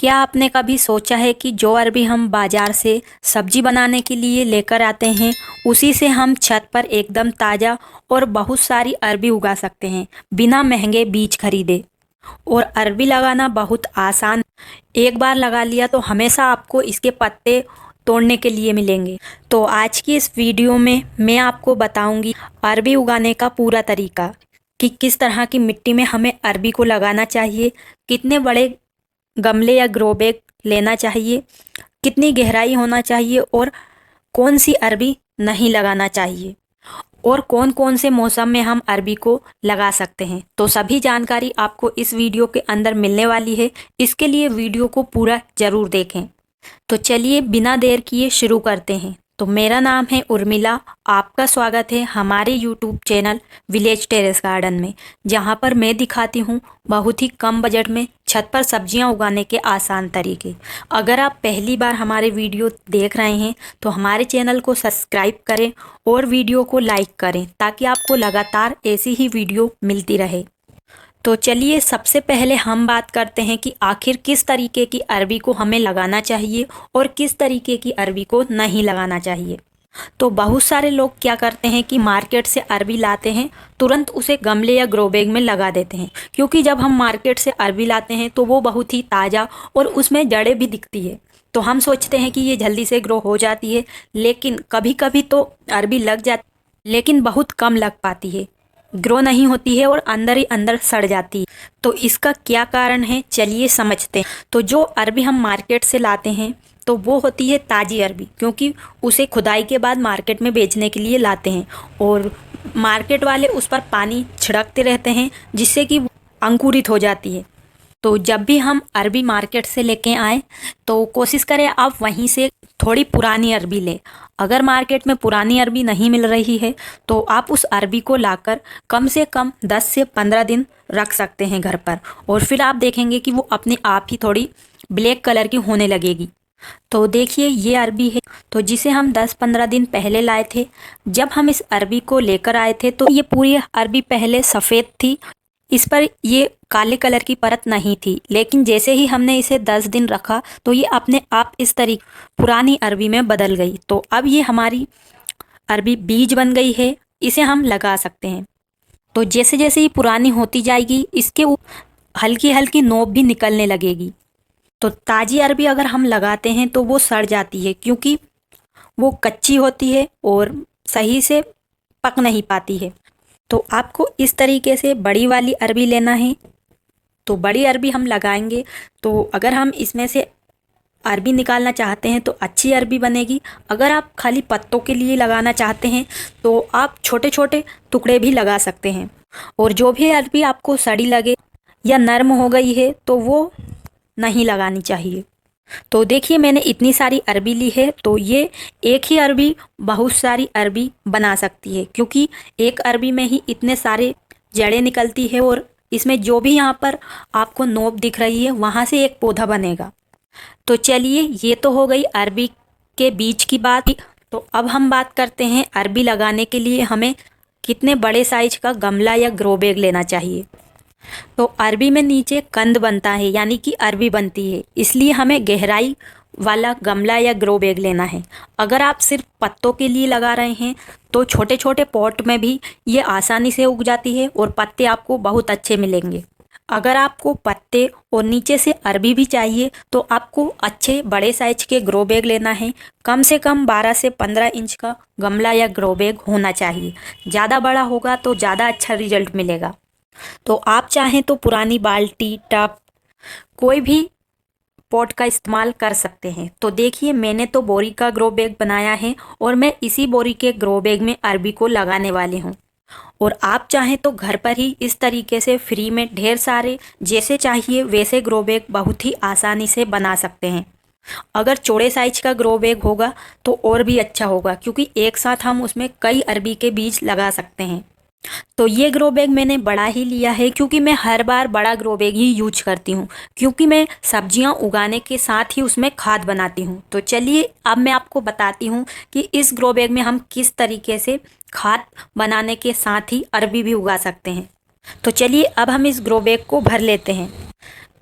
क्या आपने कभी सोचा है कि जो अरबी हम बाजार से सब्जी बनाने के लिए लेकर आते हैं, उसी से हम छत पर एकदम ताज़ा और बहुत सारी अरबी उगा सकते हैं बिना महंगे बीज खरीदे। और अरबी लगाना बहुत आसान। एक बार लगा लिया तो हमेशा आपको इसके पत्ते तोड़ने के लिए मिलेंगे। तो आज की इस वीडियो में मैं आपको बताऊंगी अरबी उगाने का पूरा तरीका कि किस तरह की मिट्टी में हमें अरबी को लगाना चाहिए, कितने बड़े गमले या ग्रो बैग लेना चाहिए, कितनी गहराई होना चाहिए और कौन सी अरबी नहीं लगाना चाहिए और कौन कौन से मौसम में हम अरबी को लगा सकते हैं। तो सभी जानकारी आपको इस वीडियो के अंदर मिलने वाली है। इसके लिए वीडियो को पूरा ज़रूर देखें। तो चलिए बिना देर किए शुरू करते हैं। तो मेरा नाम है उर्मिला। आपका स्वागत है हमारे YouTube channel village terrace garden में, जहां पर मैं दिखाती हूं बहुत ही कम बजट में छत पर सब्जियां उगाने के आसान तरीके। अगर आप पहली बार हमारे वीडियो देख रहे हैं तो हमारे चैनल को सब्सक्राइब करें और वीडियो को लाइक करें ताकि आपको लगातार ऐसी ही वीडियो मिलती रहे। तो चलिए सबसे पहले हम बात करते हैं कि आखिर किस तरीके की अरबी को हमें लगाना चाहिए और किस तरीके की अरबी को नहीं लगाना चाहिए। तो बहुत सारे लोग क्या करते हैं कि मार्केट से अरबी लाते हैं, तुरंत उसे गमले या ग्रो बैग में लगा देते हैं, क्योंकि जब हम मार्केट से अरबी लाते हैं तो वो बहुत ही ताज़ा और उसमें जड़ें भी दिखती है। तो हम सोचते हैं कि ये जल्दी से ग्रो हो जाती है, लेकिन कभी कभी तो अरबी लग जाती, लेकिन बहुत कम लग पाती है, ग्रो नहीं होती है और अंदर ही अंदर सड़ जाती है। तो इसका क्या कारण है, चलिए समझते हैं। तो जो अरबी हम मार्केट से लाते हैं तो वो होती है ताज़ी अरबी, क्योंकि उसे खुदाई के बाद मार्केट में बेचने के लिए लाते हैं और मार्केट वाले उस पर पानी छिड़कते रहते हैं जिससे कि अंकुरित हो जाती है। तो जब भी हम अरबी मार्केट से लेके आएँ तो कोशिश करें आप वहीं से थोड़ी पुरानी अरबी लें। अगर मार्केट में पुरानी अरबी नहीं मिल रही है तो आप उस अरबी को लाकर कम से कम 10 से 15 दिन रख सकते हैं घर पर, और फिर आप देखेंगे कि वो अपने आप ही थोड़ी ब्लैक कलर की होने लगेगी। तो देखिए ये अरबी है, तो जिसे हम 10-15 दिन पहले लाए थे। जब हम इस अरबी को लेकर आए थे तो ये पूरी अरबी पहले सफ़ेद थी, इस पर ये काले कलर की परत नहीं थी, लेकिन जैसे ही हमने इसे 10 दिन रखा तो ये अपने आप इस तरीके पुरानी अरबी में बदल गई। तो अब ये हमारी अरबी बीज बन गई है, इसे हम लगा सकते हैं। तो जैसे जैसे ये पुरानी होती जाएगी इसके हल्की हल्की नोक भी निकलने लगेगी। तो ताज़ी अरबी अगर हम लगाते हैं तो वो सड़ जाती है, क्योंकि वो कच्ची होती है और सही से पक नहीं पाती है। तो आपको इस तरीके से बड़ी वाली अरबी लेना है। तो बड़ी अरबी हम लगाएंगे तो अगर हम इसमें से अरबी निकालना चाहते हैं तो अच्छी अरबी बनेगी। अगर आप खाली पत्तों के लिए लगाना चाहते हैं तो आप छोटे छोटे टुकड़े भी लगा सकते हैं। और जो भी अरबी आपको सड़ी लगे या नरम हो गई है तो वो नहीं लगानी चाहिए। तो देखिए मैंने इतनी सारी अरबी ली है, तो ये एक ही अरबी बहुत सारी अरबी बना सकती है, क्योंकि एक अरबी में ही इतने सारे जड़ें निकलती है और इसमें जो भी यहाँ पर आपको नोक दिख रही है वहाँ से एक पौधा बनेगा। तो चलिए ये तो हो गई अरबी के बीज की बात। तो अब हम बात करते हैं अरबी लगाने के लिए हमें कितने बड़े साइज का गमला या ग्रो बैग लेना चाहिए। तो अरबी में नीचे कंद बनता है, यानी कि अरबी बनती है, इसलिए हमें गहराई वाला गमला या ग्रो बैग लेना है। अगर आप सिर्फ पत्तों के लिए लगा रहे हैं तो छोटे छोटे पॉट में भी ये आसानी से उग जाती है और पत्ते आपको बहुत अच्छे मिलेंगे। अगर आपको पत्ते और नीचे से अरबी भी चाहिए तो आपको अच्छे बड़े साइज के ग्रो बैग लेना है। कम से कम 12 से 15 इंच का गमला या ग्रो बैग होना चाहिए। ज़्यादा बड़ा होगा तो ज़्यादा अच्छा रिजल्ट मिलेगा। तो आप चाहें तो पुरानी बाल्टी, टब, कोई भी पॉट का इस्तेमाल कर सकते हैं। तो देखिए मैंने तो बोरी का ग्रो बैग बनाया है और मैं इसी बोरी के ग्रो बैग में अरबी को लगाने वाली हूँ। और आप चाहें तो घर पर ही इस तरीके से फ्री में ढेर सारे जैसे चाहिए वैसे ग्रो बैग बहुत ही आसानी से बना सकते हैं। अगर चौड़े साइज का ग्रो बैग होगा तो और भी अच्छा होगा, क्योंकि एक साथ हम उसमें कई अरबी के बीज लगा सकते हैं। तो ये ग्रो बैग मैंने बड़ा ही लिया है, क्योंकि मैं हर बार बड़ा ग्रो बैग ही यूज करती हूँ, क्योंकि मैं सब्जियाँ उगाने के साथ ही उसमें खाद बनाती हूँ। तो चलिए अब मैं आपको बताती हूँ कि इस ग्रो बैग में हम किस तरीके से खाद बनाने के साथ ही अरबी भी उगा सकते हैं। तो चलिए अब हम इस ग्रो बैग को भर लेते हैं।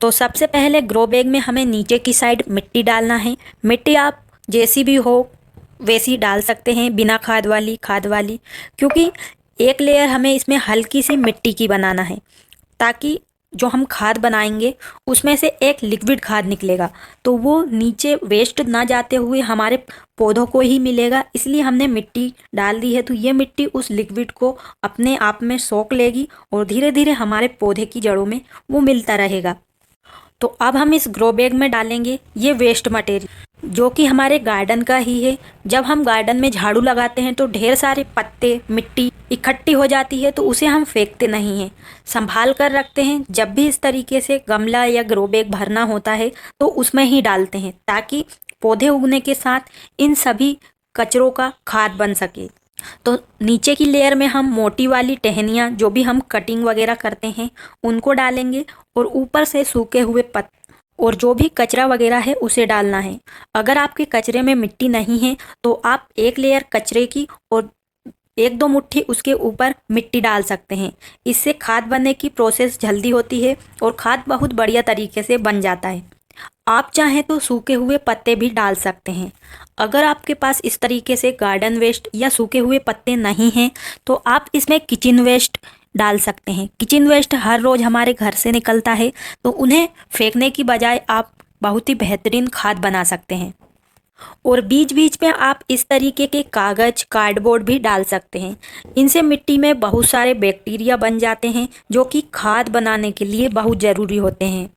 तो सबसे पहले ग्रो बैग में हमें नीचे की साइड मिट्टी डालना है। मिट्टी आप जैसी भी हो वैसी डाल सकते हैं, बिना खाद वाली, खाद वाली, क्योंकि एक लेयर हमें इसमें हल्की सी मिट्टी की बनाना है ताकि जो हम खाद बनाएंगे उसमें से एक लिक्विड खाद निकलेगा, तो वो नीचे वेस्ट ना जाते हुए हमारे पौधों को ही मिलेगा। इसलिए हमने मिट्टी डाल दी है, तो ये मिट्टी उस लिक्विड को अपने आप में सोख लेगी और धीरे धीरे हमारे पौधे की जड़ों में वो मिलता रहेगा। तो अब हम इस ग्रो बैग में डालेंगे ये वेस्ट मटेरियल जो कि हमारे गार्डन का ही है। जब हम गार्डन में झाड़ू लगाते हैं तो ढेर सारे पत्ते, मिट्टी इकट्ठी हो जाती है, तो उसे हम फेंकते नहीं हैं, संभाल कर रखते हैं। जब भी इस तरीके से गमला या ग्रो बैग भरना होता है तो उसमें ही डालते हैं ताकि पौधे उगने के साथ इन सभी कचरों का खाद बन सके। तो नीचे की लेयर में हम मोटी वाली टहनियाँ जो भी हम कटिंग वगैरह करते हैं उनको डालेंगे और ऊपर से सूखे हुए पत्ते और जो भी कचरा वगैरह है उसे डालना है। अगर आपके कचरे में मिट्टी नहीं है तो आप एक लेयर कचरे की और एक दो मुट्ठी उसके ऊपर मिट्टी डाल सकते हैं। इससे खाद बनने की प्रोसेस जल्दी होती है और खाद बहुत बढ़िया तरीके से बन जाता है। आप चाहें तो सूखे हुए पत्ते भी डाल सकते हैं। अगर आपके पास इस तरीके से गार्डन वेस्ट या सूखे हुए पत्ते नहीं हैं तो आप इसमें किचन वेस्ट डाल सकते हैं। किचन वेस्ट हर रोज़ हमारे घर से निकलता है, तो उन्हें फेंकने की बजाय आप बहुत ही बेहतरीन खाद बना सकते हैं। और बीच बीच में आप इस तरीके के कागज़, कार्डबोर्ड भी डाल सकते हैं। इनसे मिट्टी में बहुत सारे बैक्टीरिया बन जाते हैं जो कि खाद बनाने के लिए बहुत ज़रूरी होते हैं।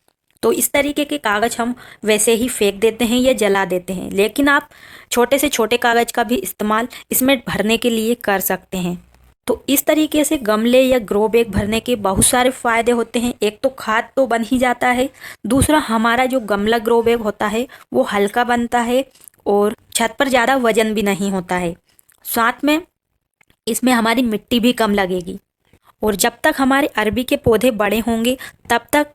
तो इस तरीके के कागज़ हम वैसे ही फेंक देते हैं या जला देते हैं, लेकिन आप छोटे से छोटे कागज़ का भी इस्तेमाल इसमें भरने के लिए कर सकते हैं। तो इस तरीके से गमले या ग्रो बैग भरने के बहुत सारे फ़ायदे होते हैं। एक तो खाद तो बन ही जाता है, दूसरा हमारा जो गमला ग्रो बैग होता है वो हल्का बनता है और छत पर ज़्यादा वजन भी नहीं होता है। साथ में इसमें हमारी मिट्टी भी कम लगेगी। और जब तक हमारे अरबी के पौधे बड़े होंगे तब तक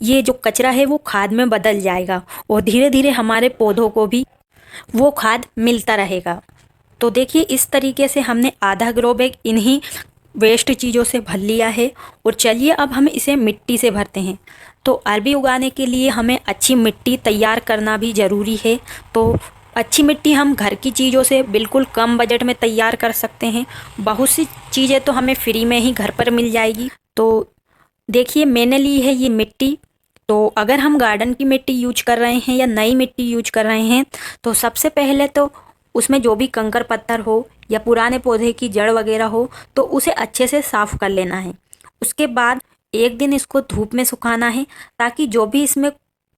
ये जो कचरा है वो खाद में बदल जाएगा और धीरे धीरे हमारे पौधों को भी वो खाद मिलता रहेगा। तो देखिए इस तरीके से हमने आधा ग्रो बैग इन्हीं वेस्ट चीज़ों से भर लिया है। और चलिए अब हम इसे मिट्टी से भरते हैं। तो अरबी उगाने के लिए हमें अच्छी मिट्टी तैयार करना भी ज़रूरी है। तो अच्छी मिट्टी हम घर की चीज़ों से बिल्कुल कम बजट में तैयार कर सकते हैं। बहुत सी चीज़ें तो हमें फ्री में ही घर पर मिल जाएगी। तो देखिए मैंने ली है ये मिट्टी। तो अगर हम गार्डन की मिट्टी यूज कर रहे हैं या नई मिट्टी यूज कर रहे हैं तो सबसे पहले तो उसमें जो भी कंकर पत्थर हो या पुराने पौधे की जड़ वगैरह हो तो उसे अच्छे से साफ़ कर लेना है। उसके बाद एक दिन इसको धूप में सुखाना है ताकि जो भी इसमें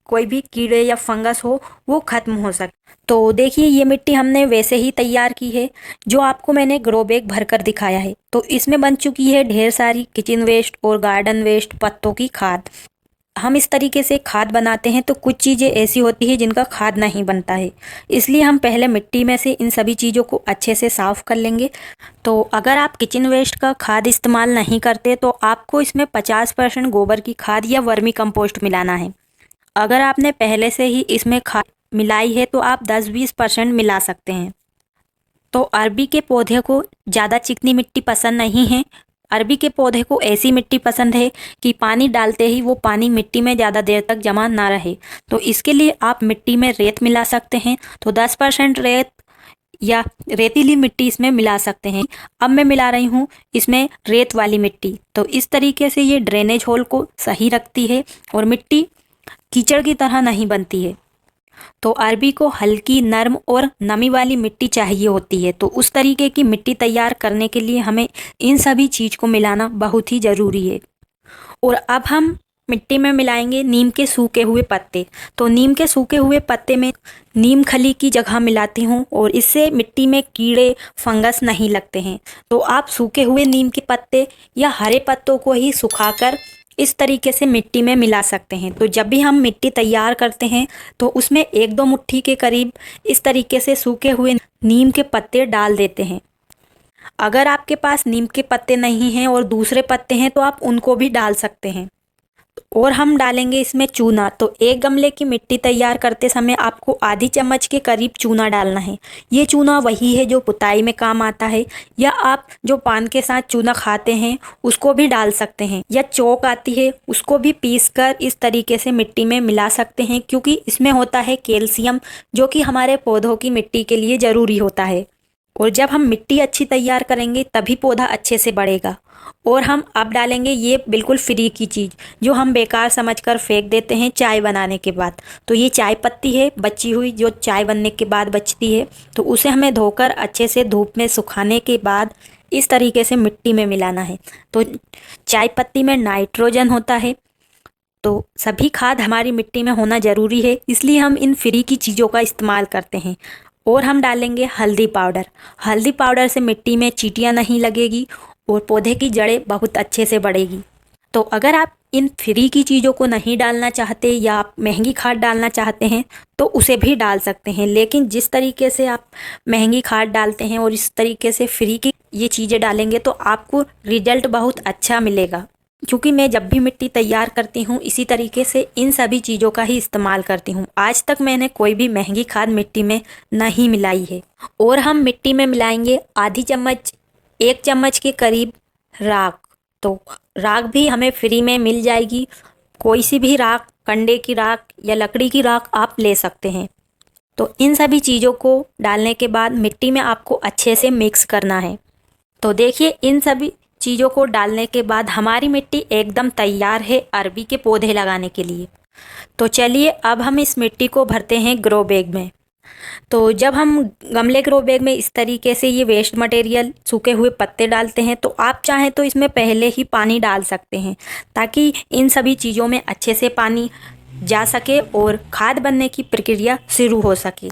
कोई भी कीड़े या फंगस हो वो ख़त्म हो सके। तो देखिए ये मिट्टी हमने वैसे ही तैयार की है जो आपको मैंने ग्रो बैग भर कर दिखाया है। तो इसमें बन चुकी है ढेर सारी किचन वेस्ट और गार्डन वेस्ट पत्तों की खाद। हम इस तरीके से खाद बनाते हैं तो कुछ चीज़ें ऐसी होती है जिनका खाद नहीं बनता है, इसलिए हम पहले मिट्टी में से इन सभी चीज़ों को अच्छे से साफ़ कर लेंगे। तो अगर आप किचन वेस्ट का खाद इस्तेमाल नहीं करते तो आपको इसमें 50% गोबर की खाद या वर्मी कंपोस्ट मिलाना है। अगर आपने पहले से ही इसमें खाद मिलाई है तो आप 10-20% मिला सकते हैं। तो अरबी के पौधे को ज़्यादा चिकनी मिट्टी पसंद नहीं है। अरबी के पौधे को ऐसी मिट्टी पसंद है कि पानी डालते ही वो पानी मिट्टी में ज़्यादा देर तक जमा ना रहे। तो इसके लिए आप मिट्टी में रेत मिला सकते हैं। तो 10% रेत या रेतीली मिट्टी इसमें मिला सकते हैं। अब मैं मिला रही हूँ इसमें रेत वाली मिट्टी। तो इस तरीके से ये ड्रेनेज होल को सही रखती है और मिट्टी कीचड़ की तरह नहीं बनती है। तो अरबी को हल्की, नरम और नमी वाली मिट्टी चाहिए होती है। तो उस तरीके की मिट्टी तैयार करने के लिए हमें इन सभी चीज़ को मिलाना बहुत ही ज़रूरी है। और अब हम मिट्टी में मिलाएंगे नीम के सूखे हुए पत्ते। तो नीम के सूखे हुए पत्ते में नीम खली की जगह मिलाती हूँ और इससे मिट्टी में कीड़े फंगस नहीं लगते हैं। तो आप सूखे हुए नीम के पत्ते या हरे पत्तों को ही सुखाकर इस तरीके से मिट्टी में मिला सकते हैं। तो जब भी हम मिट्टी तैयार करते हैं तो उसमें 1-2 मुट्ठी के करीब इस तरीके से सूखे हुए नीम के पत्ते डाल देते हैं। अगर आपके पास नीम के पत्ते नहीं हैं और दूसरे पत्ते हैं तो आप उनको भी डाल सकते हैं। और हम डालेंगे इसमें चूना। तो एक गमले की मिट्टी तैयार करते समय आपको आधी चम्मच के करीब चूना डालना है। ये चूना वही है जो पुताई में काम आता है, या आप जो पान के साथ चूना खाते हैं उसको भी डाल सकते हैं, या चौक आती है उसको भी पीस कर इस तरीके से मिट्टी में मिला सकते हैं, क्योंकि इसमें होता है कैल्शियम जो कि हमारे पौधों की मिट्टी के लिए ज़रूरी होता है। और जब हम मिट्टी अच्छी तैयार करेंगे तभी पौधा अच्छे से बढ़ेगा। और हम अब डालेंगे ये बिल्कुल फ्री की चीज़ जो हम बेकार समझकर फेंक देते हैं चाय बनाने के बाद। तो ये चाय पत्ती है बची हुई, जो चाय बनने के बाद बचती है, तो उसे हमें धोकर अच्छे से धूप में सुखाने के बाद इस तरीके से मिट्टी में मिलाना है। तो चाय पत्ती में नाइट्रोजन होता है, तो सभी खाद हमारी मिट्टी में होना ज़रूरी है, इसलिए हम इन फ्री की चीज़ों का इस्तेमाल करते हैं। और हम डालेंगे हल्दी पाउडर। हल्दी पाउडर से मिट्टी में चींटियाँ नहीं लगेगी और पौधे की जड़ें बहुत अच्छे से बढ़ेगी। तो अगर आप इन फ्री की चीज़ों को नहीं डालना चाहते या आप महंगी खाद डालना चाहते हैं तो उसे भी डाल सकते हैं, लेकिन जिस तरीके से आप महंगी खाद डालते हैं और इस तरीके से फ्री की ये चीज़ें डालेंगे तो आपको रिजल्ट बहुत अच्छा मिलेगा। क्योंकि मैं जब भी मिट्टी तैयार करती हूँ इसी तरीके से इन सभी चीज़ों का ही इस्तेमाल करती हूँ। आज तक मैंने कोई भी महंगी खाद मिट्टी में नहीं मिलाई है। और हम मिट्टी में मिलाएंगे आधी चम्मच, 1 चम्मच के करीब राख। तो राख भी हमें फ्री में मिल जाएगी, कोई सी भी राख, कंडे की राख या लकड़ी की राख आप ले सकते हैं। तो इन सभी चीज़ों को डालने के बाद मिट्टी में आपको अच्छे से मिक्स करना है। तो देखिए इन सभी चीज़ों को डालने के बाद हमारी मिट्टी एकदम तैयार है अरबी के पौधे लगाने के लिए। तो चलिए अब हम इस मिट्टी को भरते हैं ग्रो बैग में। तो जब हम गमले ग्रो बैग में इस तरीके से ये वेस्ट मटेरियल, सूखे हुए पत्ते डालते हैं तो आप चाहें तो इसमें पहले ही पानी डाल सकते हैं, ताकि इन सभी चीज़ों में अच्छे से पानी जा सके और खाद बनने की प्रक्रिया शुरू हो सके।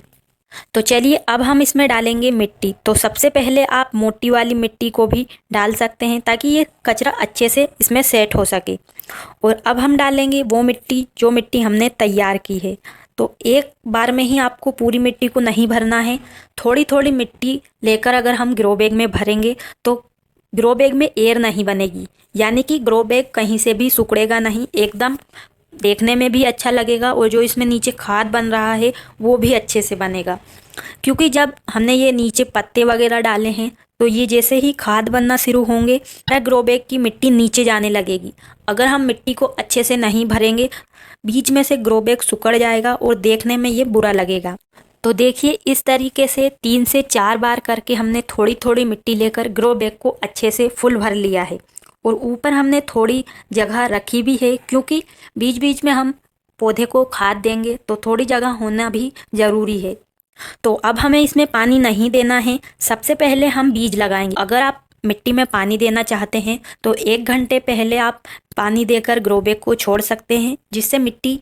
तो चलिए अब हम इसमें डालेंगे मिट्टी। तो सबसे पहले आप मोटी वाली मिट्टी को भी डाल सकते हैं ताकि ये कचरा अच्छे से इसमें सेट हो सके। और अब हम डालेंगे वो मिट्टी जो मिट्टी हमने तैयार की है। तो एक बार में ही आपको पूरी मिट्टी को नहीं भरना है, थोड़ी थोड़ी मिट्टी लेकर अगर हम ग्रो बैग में भरेंगे तो ग्रो बैग में एयर नहीं बनेगी, यानी कि ग्रो बैग कहीं से भी सिकुड़ेगा नहीं, एकदम देखने में भी अच्छा लगेगा और जो इसमें नीचे खाद बन रहा है वो भी अच्छे से बनेगा। क्योंकि जब हमने ये नीचे पत्ते वगैरह डाले हैं तो ये जैसे ही खाद बनना शुरू होंगे ग्रो बैग की मिट्टी नीचे जाने लगेगी। अगर हम मिट्टी को अच्छे से नहीं भरेंगे बीच में से ग्रो बैग सिकुड़ जाएगा और देखने में ये बुरा लगेगा। तो देखिए इस तरीके से 3 से 4 बार करके हमने थोड़ी थोड़ी मिट्टी लेकर ग्रो बैग को अच्छे से फुल भर लिया है। और ऊपर हमने थोड़ी जगह रखी भी है, क्योंकि बीच बीच में हम पौधे को खाद देंगे तो थोड़ी जगह होना भी ज़रूरी है। तो अब हमें इसमें पानी नहीं देना है, सबसे पहले हम बीज लगाएंगे। अगर आप मिट्टी में पानी देना चाहते हैं तो 1 घंटे पहले आप पानी देकर ग्रो बैग को छोड़ सकते हैं, जिससे मिट्टी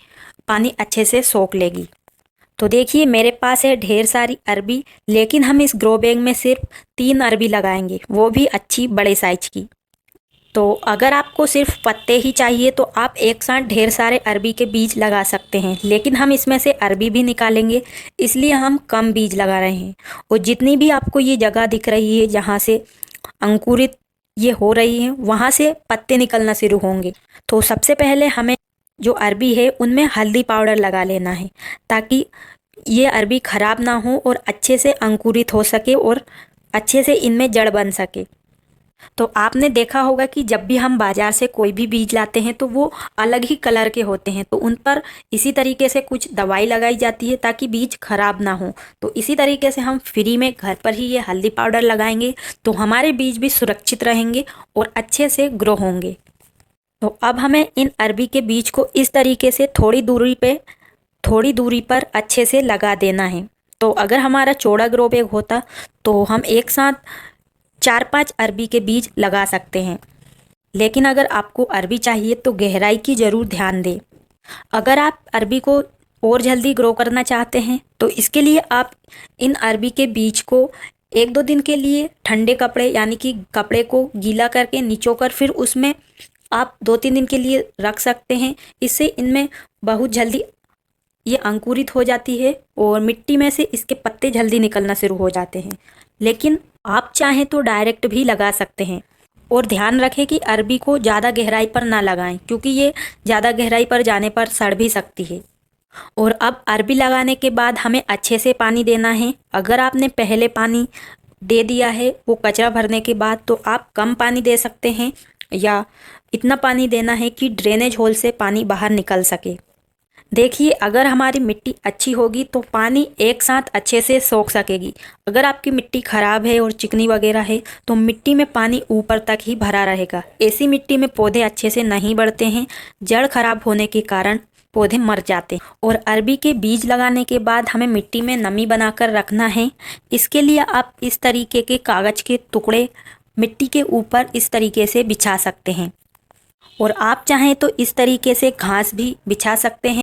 पानी अच्छे से सोख लेगी। तो देखिए मेरे पास है ढेर सारी अरबी, लेकिन हम इस ग्रो बैग में सिर्फ 3 अरबी लगाएंगे, वो भी अच्छी बड़े साइज की। तो अगर आपको सिर्फ पत्ते ही चाहिए तो आप एक साथ ढेर सारे अरबी के बीज लगा सकते हैं, लेकिन हम इसमें से अरबी भी निकालेंगे इसलिए हम कम बीज लगा रहे हैं। और जितनी भी आपको ये जगह दिख रही है जहाँ से अंकुरित ये हो रही है वहाँ से पत्ते निकलना शुरू होंगे। तो सबसे पहले हमें जो अरबी है उनमें हल्दी पाउडर लगा लेना है, ताकि ये अरबी ख़राब ना हो और अच्छे से अंकुरित हो सके और अच्छे से इनमें जड़ बन सके। तो आपने देखा होगा कि जब भी हम बाज़ार से कोई भी बीज लाते हैं तो वो अलग ही कलर के होते हैं, तो उन पर इसी तरीके से कुछ दवाई लगाई जाती है ताकि बीज खराब ना हो। तो इसी तरीके से हम फ्री में घर पर ही ये हल्दी पाउडर लगाएंगे तो हमारे बीज भी सुरक्षित रहेंगे और अच्छे से ग्रो होंगे। तो अब हमें इन अरबी के बीज को इस तरीके से थोड़ी दूरी पर अच्छे से लगा देना है। तो अगर हमारा चौड़ा ग्रो बैग होता तो हम एक साथ 4-5 अरबी के बीज लगा सकते हैं, लेकिन अगर आपको अरबी चाहिए तो गहराई की ज़रूर ध्यान दें। अगर आप अरबी को और जल्दी ग्रो करना चाहते हैं तो इसके लिए आप इन अरबी के बीज को 1-2 दिन के लिए ठंडे कपड़े यानी कि कपड़े को गीला करके निचो कर फिर उसमें आप 2-3 दिन के लिए रख सकते हैं। इससे इनमें बहुत जल्दी ये अंकुरित हो जाती है और मिट्टी में से इसके पत्ते जल्दी निकलना शुरू हो जाते हैं। लेकिन आप चाहें तो डायरेक्ट भी लगा सकते हैं। और ध्यान रखें कि अरबी को ज़्यादा गहराई पर ना लगाएं, क्योंकि ये ज़्यादा गहराई पर जाने पर सड़ भी सकती है। और अब अरबी लगाने के बाद हमें अच्छे से पानी देना है। अगर आपने पहले पानी दे दिया है वो कचरा भरने के बाद, तो आप कम पानी दे सकते हैं, या इतना पानी देना है कि ड्रेनेज होल से पानी बाहर निकल सके। देखिए, अगर हमारी मिट्टी अच्छी होगी तो पानी एक साथ अच्छे से सोख सकेगी। अगर आपकी मिट्टी ख़राब है और चिकनी वगैरह है तो मिट्टी में पानी ऊपर तक ही भरा रहेगा। ऐसी मिट्टी में पौधे अच्छे से नहीं बढ़ते हैं, जड़ खराब होने के कारण पौधे मर जाते हैं। और अरबी के बीज लगाने के बाद हमें मिट्टी में नमी बनाकर रखना है। इसके लिए आप इस तरीके के कागज़ के टुकड़े मिट्टी के ऊपर इस तरीके से बिछा सकते हैं, और आप चाहें तो इस तरीके से घास भी बिछा सकते हैं।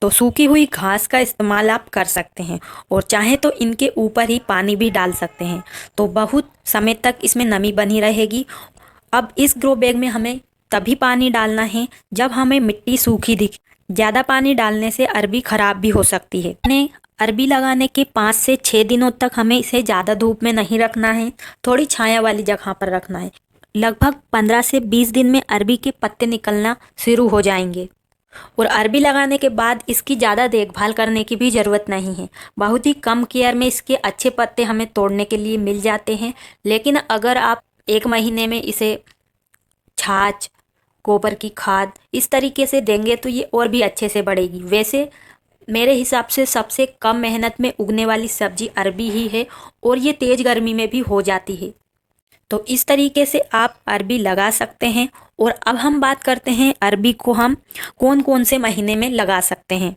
तो सूखी हुई घास का इस्तेमाल आप कर सकते हैं, और चाहें तो इनके ऊपर ही पानी भी डाल सकते हैं, तो बहुत समय तक इसमें नमी बनी रहेगी। अब इस ग्रो बैग में हमें तभी पानी डालना है जब हमें मिट्टी सूखी दिखे। ज़्यादा पानी डालने से अरबी ख़राब भी हो सकती है। अरबी लगाने के 5 से 6 दिनों तक हमें इसे ज़्यादा धूप में नहीं रखना है, थोड़ी छाया वाली जगह पर रखना है। लगभग 15 से 20 दिन में अरबी के पत्ते निकलना शुरू हो जाएंगे। और अरबी लगाने के बाद इसकी ज़्यादा देखभाल करने की भी ज़रूरत नहीं है। बहुत ही कम केयर में इसके अच्छे पत्ते हमें तोड़ने के लिए मिल जाते हैं। लेकिन अगर आप 1 महीने में इसे छाछ, गोबर की खाद इस तरीके से देंगे तो ये और भी अच्छे से बढ़ेगी। वैसे मेरे हिसाब से सबसे कम मेहनत में उगने वाली सब्जी अरबी ही है, और ये तेज़ गर्मी में भी हो जाती है। तो इस तरीके से आप अरबी लगा सकते हैं। और अब हम बात करते हैं अरबी को हम कौन कौन से महीने में लगा सकते हैं।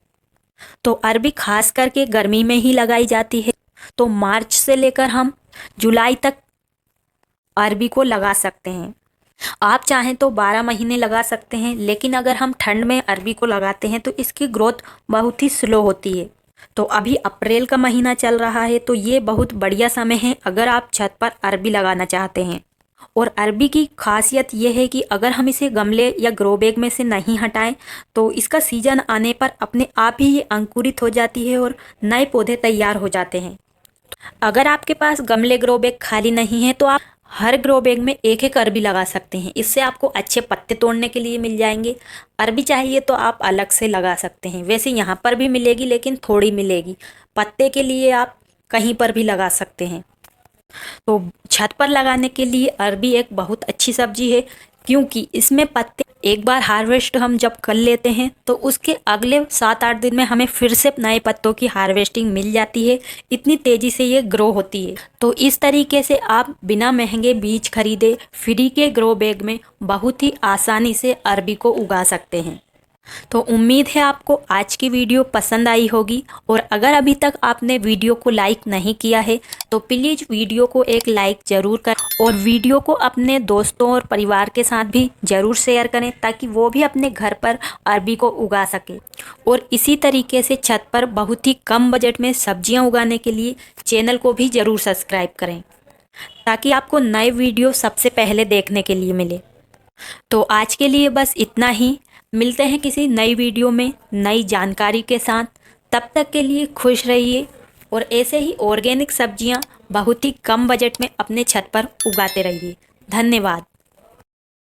तो अरबी खास करके गर्मी में ही लगाई जाती है। तो मार्च से लेकर हम जुलाई तक अरबी को लगा सकते हैं। आप चाहें तो 12 महीने लगा सकते हैं, लेकिन अगर हम ठंड में अरबी को लगाते हैं तो इसकी ग्रोथ बहुत ही स्लो होती है। तो अभी अप्रैल का महीना चल रहा है, तो ये बहुत बढ़िया समय है अगर आप छत पर अरबी लगाना चाहते हैं। और अरबी की खासियत यह है कि अगर हम इसे गमले या ग्रो बैग में से नहीं हटाएं तो इसका सीजन आने पर अपने आप ही ये अंकुरित हो जाती है और नए पौधे तैयार हो जाते हैं। अगर आपके पास गमले ग्रो बैग खाली नहीं है तो आप हर ग्रो बैग में एक एक अरबी लगा सकते हैं। इससे आपको अच्छे पत्ते तोड़ने के लिए मिल जाएंगे। अरबी चाहिए तो आप अलग से लगा सकते हैं, वैसे यहाँ पर भी मिलेगी लेकिन थोड़ी मिलेगी। पत्ते के लिए आप कहीं पर भी लगा सकते हैं। तो छत पर लगाने के लिए अरबी एक बहुत अच्छी सब्जी है, क्योंकि इसमें पत्ते एक बार हार्वेस्ट हम जब कर लेते हैं तो उसके अगले 7-8 दिन में हमें फिर से नए पत्तों की हार्वेस्टिंग मिल जाती है। इतनी तेज़ी से ये ग्रो होती है। तो इस तरीके से आप बिना महंगे बीज खरीदे फ्री के ग्रो बैग में बहुत ही आसानी से अरबी को उगा सकते हैं। तो उम्मीद है आपको आज की वीडियो पसंद आई होगी, और अगर अभी तक आपने वीडियो को लाइक नहीं किया है तो प्लीज़ वीडियो को एक लाइक ज़रूर करें, और वीडियो को अपने दोस्तों और परिवार के साथ भी ज़रूर शेयर करें ताकि वो भी अपने घर पर अरबी को उगा सके। और इसी तरीके से छत पर बहुत ही कम बजट में सब्जियां उगाने के लिए चैनल को भी ज़रूर सब्सक्राइब करें, ताकि आपको नए वीडियो सबसे पहले देखने के लिए मिले। तो आज के लिए बस इतना ही। मिलते हैं किसी नई वीडियो में नई जानकारी के साथ। तब तक के लिए खुश रहिए, और ऐसे ही ऑर्गेनिक सब्जियां बहुत ही कम बजट में अपने छत पर उगाते रहिए। धन्यवाद।